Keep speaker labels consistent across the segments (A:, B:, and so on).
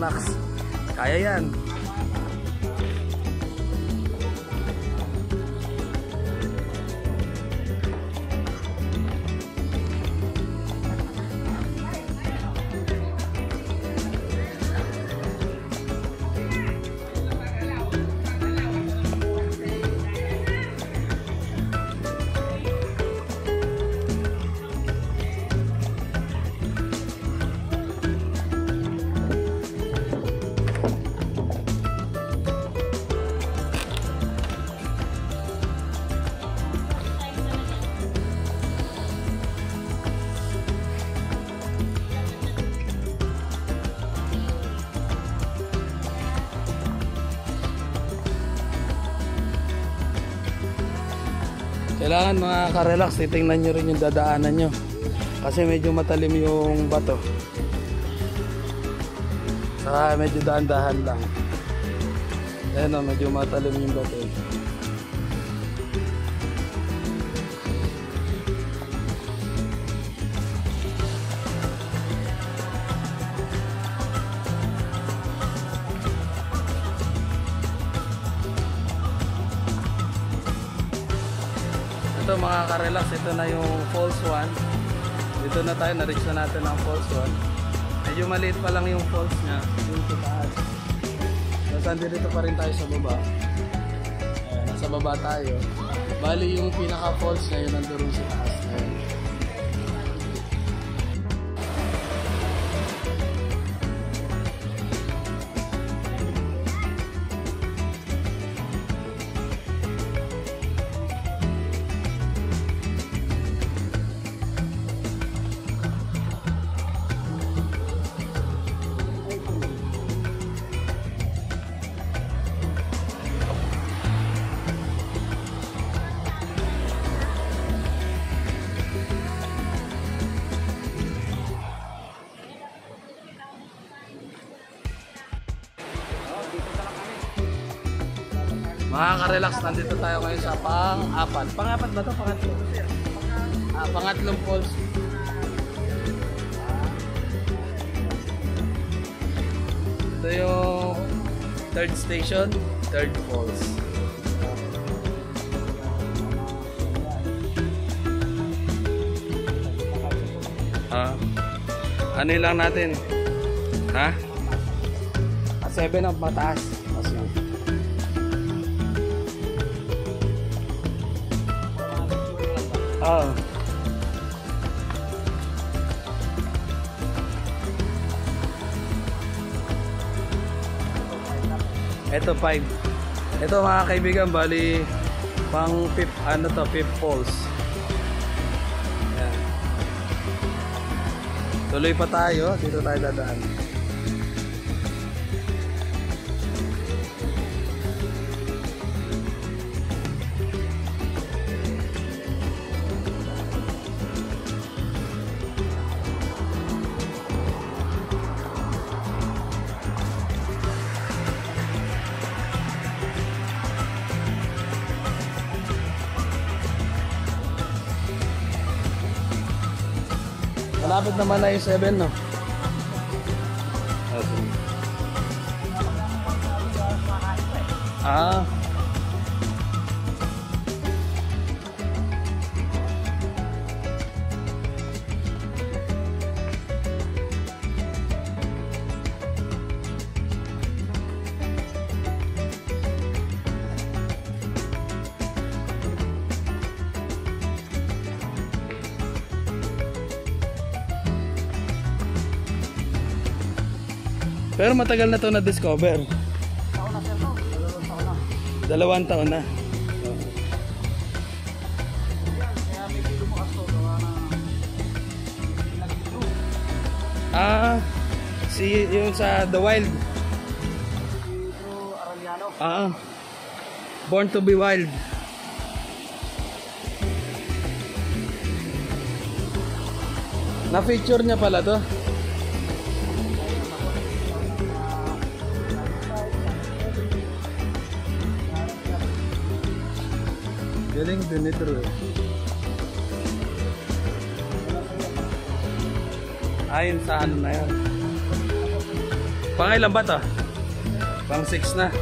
A: relax. Kaya yan. Kailangan mga ka-relax, titingnan nyo rin yung dadaanan nyo. Kasi medyo matalim yung bato. Saka medyo daan-dahan lang. Ayan o, medyo matalim yung bato. Ito mga ka-relax, ito na yung falls 1. Dito na tayo, na-reach na natin ang falls 1. Medyo maliit pa lang yung falls nya, yung taas. Tapos dito pa rin tayo sa baba. Ayan, nasa baba tayo. Bali yung pinaka falls nya, yun nandun sa taas. Ayan. Mga ka-relax, nandito tayo ngayon sa pang-apat. Pang-apat ba ito? Pangatlo? Pangatlong falls. Ito yung third station, third falls. Ano lang natin? Ha? 7 ang mataas. Ito 5. Ito mga kaibigan, bali pang fifth, fifth falls. Ayan. Tuloy pa tayo, dito tayo dadaan. Malapit naman na yung 7, no? Ah. Pero matagal na to na-discover.
B: Taon na sir to?
A: 2 taon na.
B: Kaya may dito mo kaso gawa na
A: si yung sa The Wild.
B: Pedro Arellano.
A: Born to be Wild. Na-feature niya pala to. Galing din ito eh. Ayun sa ano na yan. Pangailan ba to? Pang 6 na.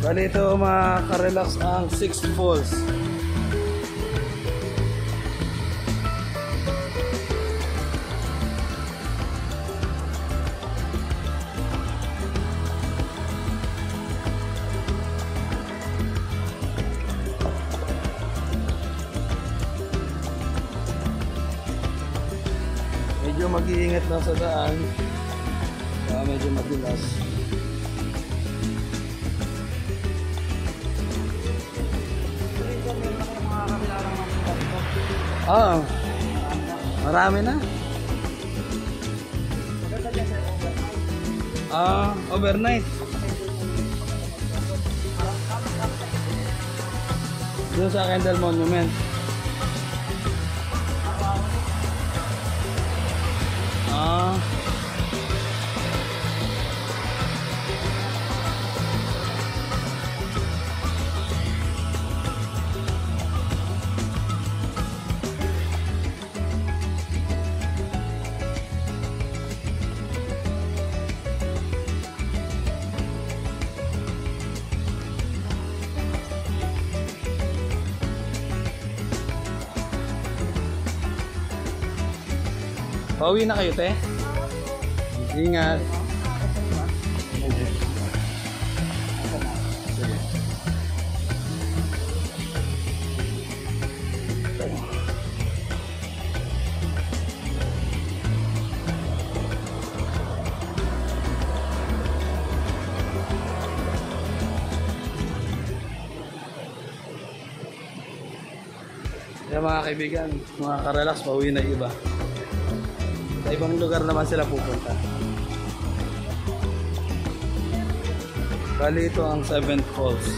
A: Bali ito makaka-relax ang 6 falls. Medyo mag-iingat lang sa daan. Medyo madulas. Marami na. Overnight. Doon sa Kendall Monument. Pauwi na kayo, te? Ingat. Kaya mga kaibigan, mga karelax, pauwi na iba. Sa ibang lugar naman sila pupunta. Bali ito ang 7th Falls.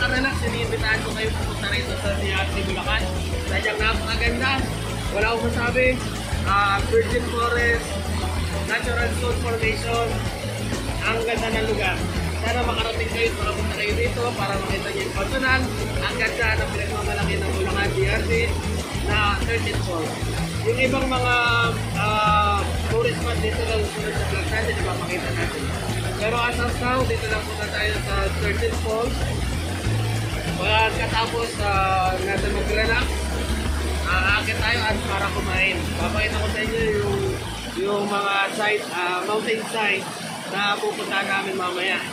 A: Relax, iniimbitahan ko kayo pupunta rito sa DRT Bulacan. Sadyang napakaganda. Wala akong masabi. Virgin Forest, Natural Stone Formation. Ang ganda ng lugar. Sana makarating kayo, makapunta kayo dito para makita niyo yung personal. Ang ganda ng pinagmamalaki ng Bulacan DRT na 13th Falls. Yung ibang mga tourist spot dito lang sunod sa vlog natin, ipapakita natin. Pero as of now, dito lang muna tayo sa 13th Falls. Pagkatapos natin mag-relax, aakit tayo at para kumain. Papakita ko sa inyo yung mga site, mountain site na pupunta namin mamaya.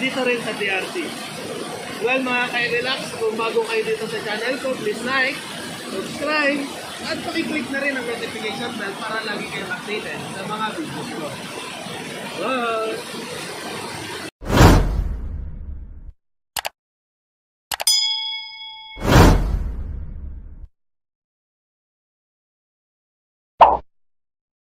A: Dito rin sa DRT. Well mga ka-relax, kung bago kayo dito sa channel ko, please like, subscribe, at pakiclick na rin ang notification bell para lagi kayong updated sa mga videos ko. Bye!